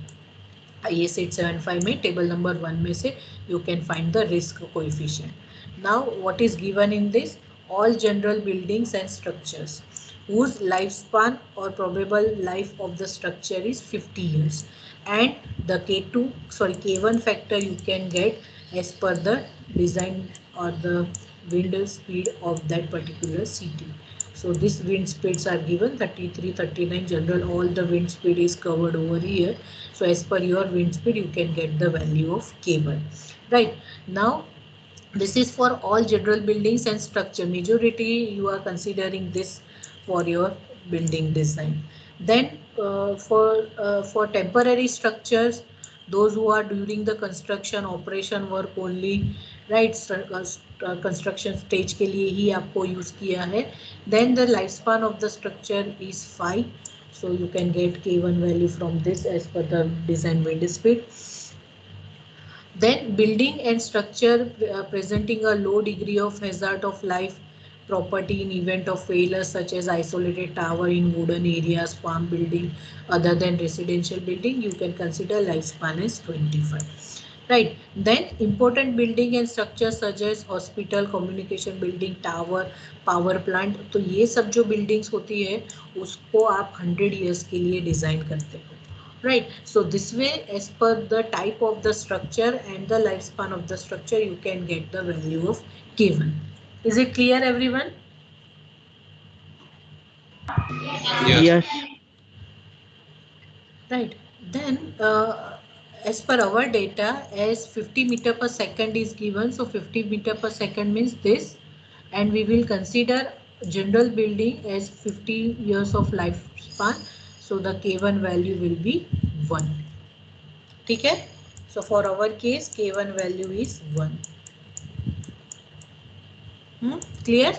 IS 875 में table number 1 में से you can find the risk coefficient. Now what is given in this? All general buildings and structures whose lifespan or probable life of the structure is 50 years, and the K2 sorry K1 factor you can get as per the design or the wind speed of that particular city. So these wind speeds are given 33, 39 general, all the wind speed is covered over here. So as per your wind speed you can get the value of K1. Right, now this is for all general buildings and structure. Majority you are considering this for your building design. Then for temporary structures, those who are during the construction operation work only, right, construction stage के लिए ही आपको use किया है. Then the lifespan of the structure is 5. So you can get K1 value from this as per the design wind speed. Then building and structure presenting a low degree of hazard of life property in event of failure, such as isolated tower in wooden areas, farm building other than residential building, you can consider lifespan as 25. Right, then important building and structures such as hospital, communication building, tower, power plant, तो ये सब जो buildings होती है उसको आप 100 years के लिए design करते हो. Right, so this way as per the type of the structure and the lifespan of the structure you can get the value of K1. Is it clear everyone? Yes. Right, then as per our data, as 50 meter per second is given, so 50 meter per second means this, and we will consider general building as 50 years of lifespan, so the K1 value will be 1. ठीक है, so for our case K1 value is 1. Clear?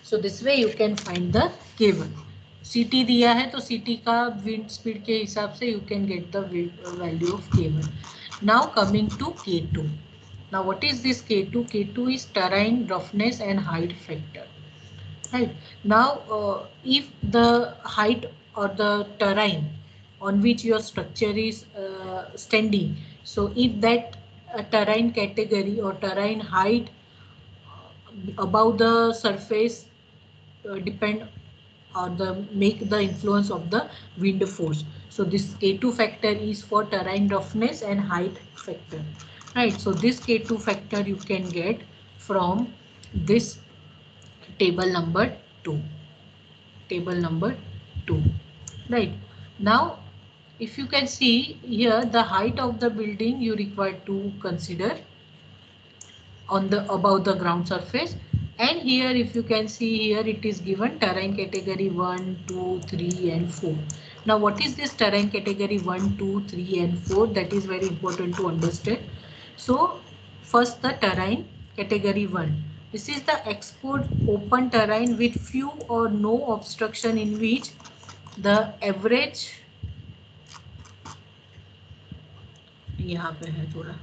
So this way you can find the K1. CT दिया है तो CT का wind speed के हिसाब से you can get the value of K1. Now coming to K2. Now what is this K2? K2 is terrain roughness and height factor. Right. Now if the height or the terrain on which your structure is standing, so if that terrain category or terrain height above the surface depend or the make the influence of the wind force. So this K2 factor is for terrain roughness and height factor. Right, so this K2 factor you can get from this table number 2. Table number 2. Right, now if you can see here, the height of the building you require to consider on the above the ground surface, and here if you can see here it is given terrain category 1, 2, 3 and 4. Now what is this terrain category 1, 2, 3 and 4? That is very important to understand. So first the terrain category 1. This is the exposed open terrain with few or no obstruction in which the average यहाँ पे है थोड़ा,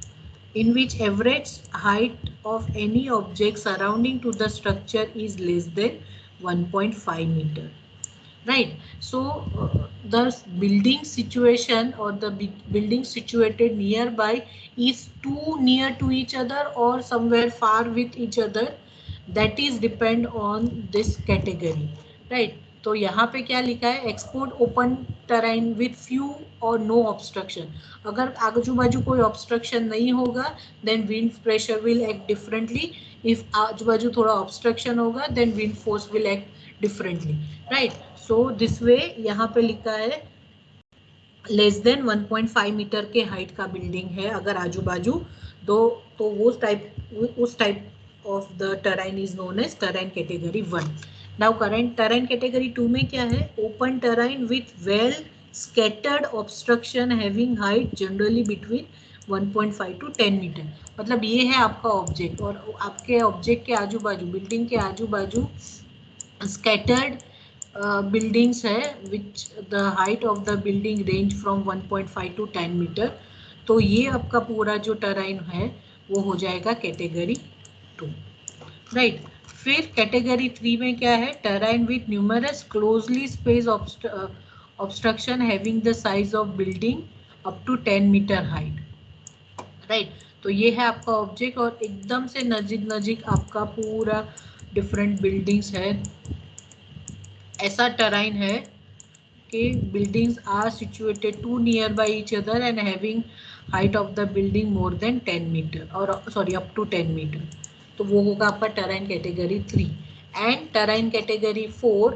in which average height of any object surrounding to the structure is less than 1.5 meter. Right, so the building situation or the building situated nearby is too near to each other or somewhere far with each other, that is depend on this category. Right, तो यहाँ पे क्या लिखा है? Export open terrain with few और no obstruction. अगर आजू बाजू कोई ऑब्स्ट्रक्शन नहीं होगा then wind pressure will act differently. If आजू बाजू थोड़ा ऑब्स्ट्रक्शन होगा then wind force will act differently. Right, so this way यहाँ पे लिखा है लेस देन 1.5 मीटर के हाइट का बिल्डिंग है अगर आजू बाजू दो, तो वो उस type of the terrain is known as terrain category 1. Now current terrain category 2 में क्या है? Open terrain with well scattered obstruction having height generally between 1.5 to 10 metre. मतलब ये है आपका ऑब्जेक्ट और आपके ऑब्जेक्ट के आजू बाजू बिल्डिंग के आजू बाजू स्कैटर्ड buildings है which the height of the building range from 1.5 to 10 metre. तो ये आपका पूरा जो टेराइन है वो हो जाएगा कैटेगरी 2. राइट, फिर कैटेगरी 3 में क्या है? Terrain with numerous closely space obstruction having the size of building up to 10 metre height. Right, तो ये है आपका ऑब्जेक्ट और एकदम से नजीक नजीक आपका पूरा डिफरेंट बिल्डिंग्स है। ऐसा टराइन है कि buildings are situated too near by each other and having height of the building more than 10 meter or sorry up to 10 meter। तो वो होगा आपका terrain category 3 and terrain category 4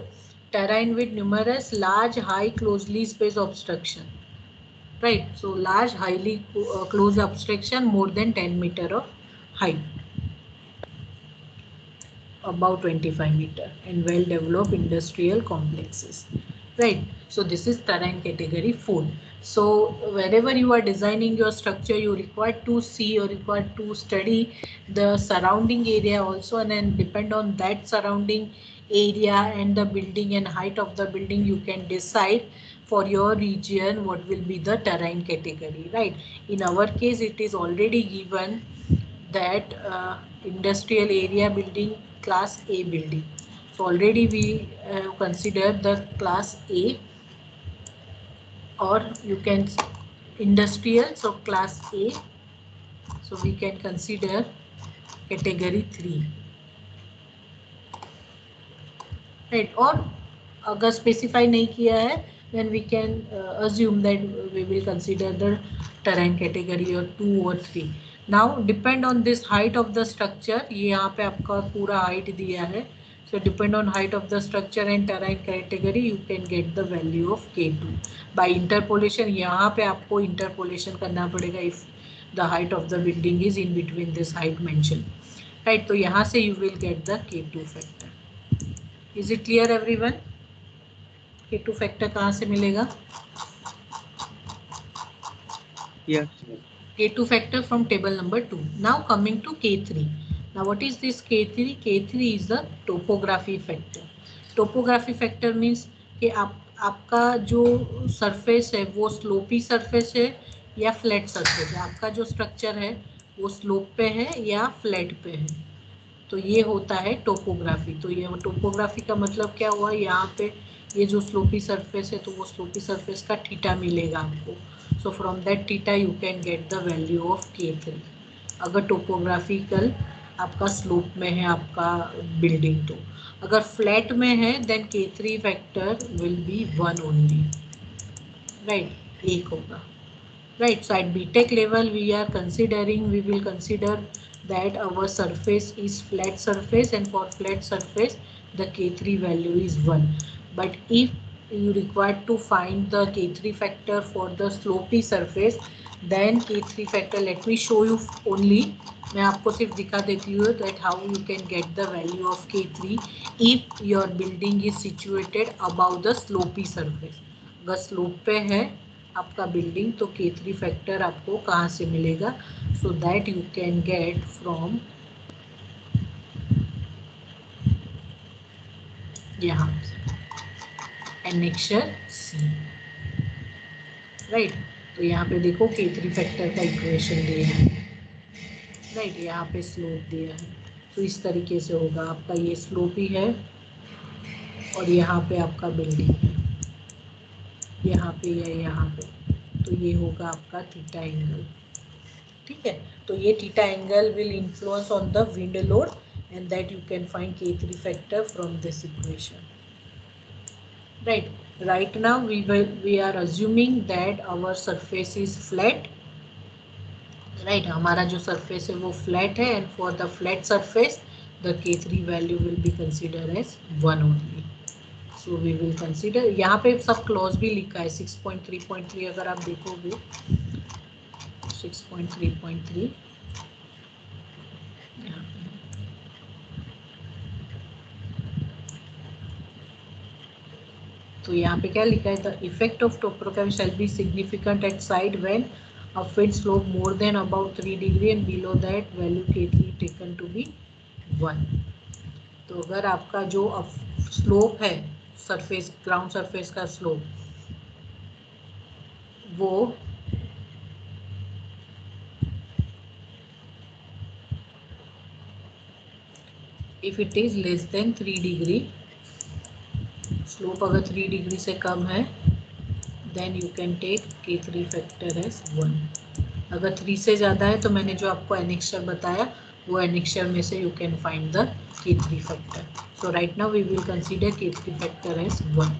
terrain with numerous large high closely spaced obstruction, right? So large highly closed obstruction more than 10 meter of height, about 25 meter, and well developed industrial complexes, right? So this is terrain category 4. So wherever you are designing your structure, you require to see or require to study the surrounding area also, and then depend on that surrounding area and the building and height of the building, you can decide for your region what will be the terrain category, right? In our case, it is already given that industrial area building class A building. So already we consider the class A, or you can industrial, so class A. So we can consider category 3, right? और अगर specify नहीं किया है, then we can assume that we will consider the terrain category or 2 or 3. Now depend on this height of the structure, ये यहाँ पे आपका पूरा height दिया है, so depend on height of the structure and terrain category you can get the value of K2 by interpolation। यहाँ पे आपको interpolation करना पड़ेगा if the height of the building is in between this height mentioned, right? तो यहाँ से you will get the K2 factor। Is it clear everyone? K2 factor कहाँ से मिलेगा? Yes. K2 factor from table number 2. Now coming to K3. Now what is this K3? K3 is the topography factor. Topography factor means कि आपका जो surface है वो sloppy surface है या फ्लैट सरफेस है, आपका जो स्ट्रक्चर है वो स्लोप पे है या फ्लैट पे है, तो ये होता है टोपोग्राफी। तो ये टोपोग्राफी का मतलब क्या हुआ, यहाँ पे ये जो स्लोपी सरफेस है तो वो स्लोपी सरफेस का थीटा मिलेगा आपको। So from that theta you can get the value of K3 अगर टोपोग्राफिकल आपका स्लोप में है आपका बिल्डिंग। तो अगर फ्लैट में है then K3 factor will be 1 only, right, 1 होगा, right? So at BTech level we are considering, we will consider that our surface is flat surface, and for flat surface the K3 value is 1. But if you require to find the K3 factor for the slopy surface, then K3 factor, let me show you only, मैं आपको सिर्फ दिखा देती हूँ that how you can get the value of K3 if your building is situated above the slopy surface। अगर slope पे है आपका बिल्डिंग तो K3 फैक्टर आपको कहाँ से मिलेगा? So that you can get from यहाँ एनेक्सर C, राइट? तो यहाँ पे देखो K3 फैक्टर का इक्वेशन दिया है, राइट? यहाँ पे स्लोप दिया है, तो इस तरीके से होगा, आपका ये स्लोप ही है और यहाँ पे आपका बिल्डिंग है, यहाँ पे या यहाँ पे, तो ये होगा आपका थीटा एंगल, ठीक है? तो ये theta angle will influence on the wind load and that you can find K3 factor from this equation, right? Right now we are assuming that our surface is flat, right? हमारा जो surface है वो flat है, and for the flat surface the K3 value will be considered as 1 only. So we will consider, यहाँ पे sub clause भी लिखा है 6.3.3 अगर आप देखोगे 6.3.3 यहाँ पे, तो यहाँ पे क्या लिखा है? The effect of topography shall be significant at site when a field slope more than about 3 degree and below that value K3 taken to be 1। तो अगर आपका जो स्लोप है सरफेस, ग्राउंड सरफेस का स्लोप, वो if it is less than 3 degree, slope अगर 3 degree से कम है then you can take K3 factor as 1, अगर 3 से ज़्यादा है तो मैंने जो आपको एनेक्सर बताया वो एनेक्सर में से you can find the K3 factor. So right now we will consider K3 factor as 1.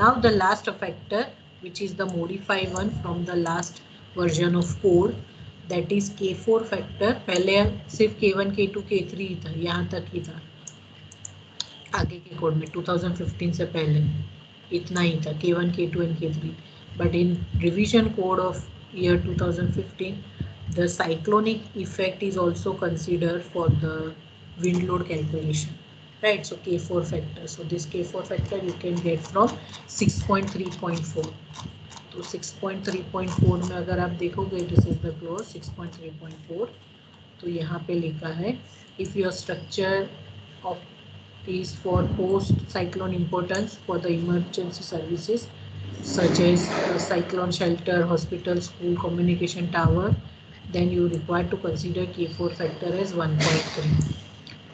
Now the last factor, which is the modified one from the last version of code, that is K4 factor. पहले सिर्फ K1 K2 K3 ही था, यहाँ तक ही था आगे के code में 2015 से पहले इतना ही था K1 K2 and K3. But in revision code of year 2015, the cyclonic effect is also considered for the wind load calculation, right? So K4 factor, so this K4 factor you can get from 6.3.4. तो 6.3.4 में अगर आप देखोगे this is the close 6.3.4. तो यहाँ पे लिखा है if your structure of is for post cyclone importance for the emergency services such as cyclone shelter, hospital, school, communication tower, then you require to consider K4 factor as 1.3.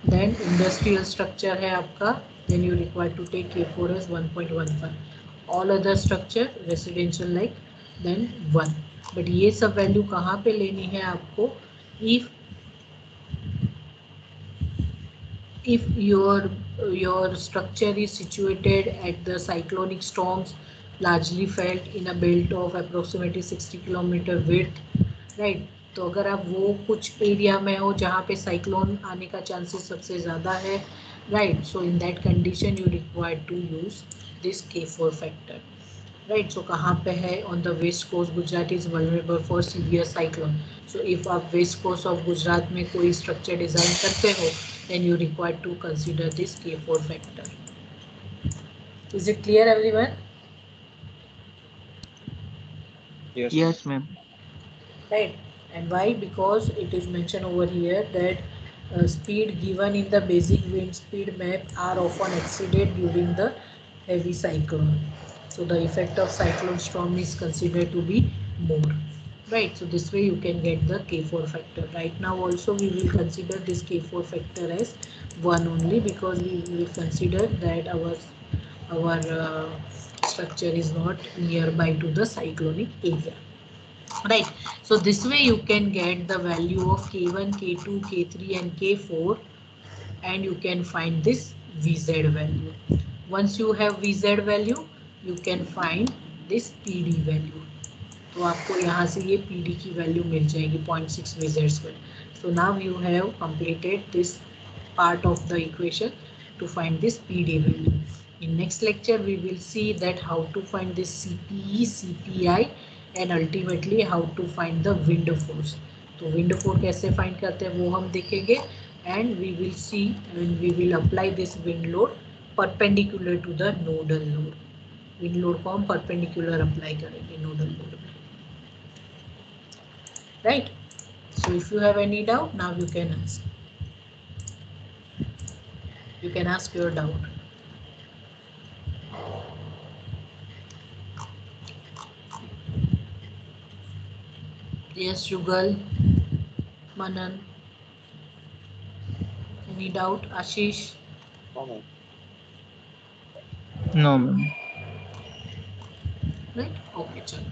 Then industrial structure है आपका, then you require to take K4 as 1.15. all other structure residential like then 1. but ये सब value कहाँ पे लेनी है आपको? if your structure is situated at the cyclonic storms largely felt in a belt of approximately 60 kilometer width, right? तो अगर आप वो कुछ एरिया में हो जहाँ पे साइक्लोन आने का चांसेस सबसे ज़्यादा है, right? So in that condition you require to use this K4 factor, right? So कहाँ पे है? On the west coast Gujarat is vulnerable for severe cyclone. So if आप वेस्ट कोस्ट ऑफ गुजरात में कोई स्ट्रक्चर डिजाइन करते हो then you require to consider this K4 factor. Is it clear everyone? Yes. Yes, ma'am. Right. And why? Because it is mentioned over here that speed given in the basic wind speed map are often exceeded during the heavy cyclone. So the effect of cyclone storm is considered to be more. Right, so this way you can get the K4 factor. Right now also we will consider this K4 factor as 1 only because we will consider that our structure is not nearby to the cyclonic area. Right, so this way you can get the value of K1, K2, K3 and K4 and you can find this VZ value. Once you have VZ value, you can find this PD value. तो आपको यहाँ से ये PD की value मिल जाएगी 0.6 VZ square. So now you have completed this part of the equation to find this PD value. In next lecture we will see that how to find this CPE, CPI and ultimately how to find the wind force. तो wind force कैसे find करते हैं वो हम देखेंगे and we will see and we will apply this wind load perpendicular to the nodal load. Wind load को हम perpendicular apply करेंगे nodal load में. Right, so if you have any doubt now you can ask your doubt. Yes, Jugal, Manan, any doubt? Ashish? No, ma'am. Right, okay, chalo.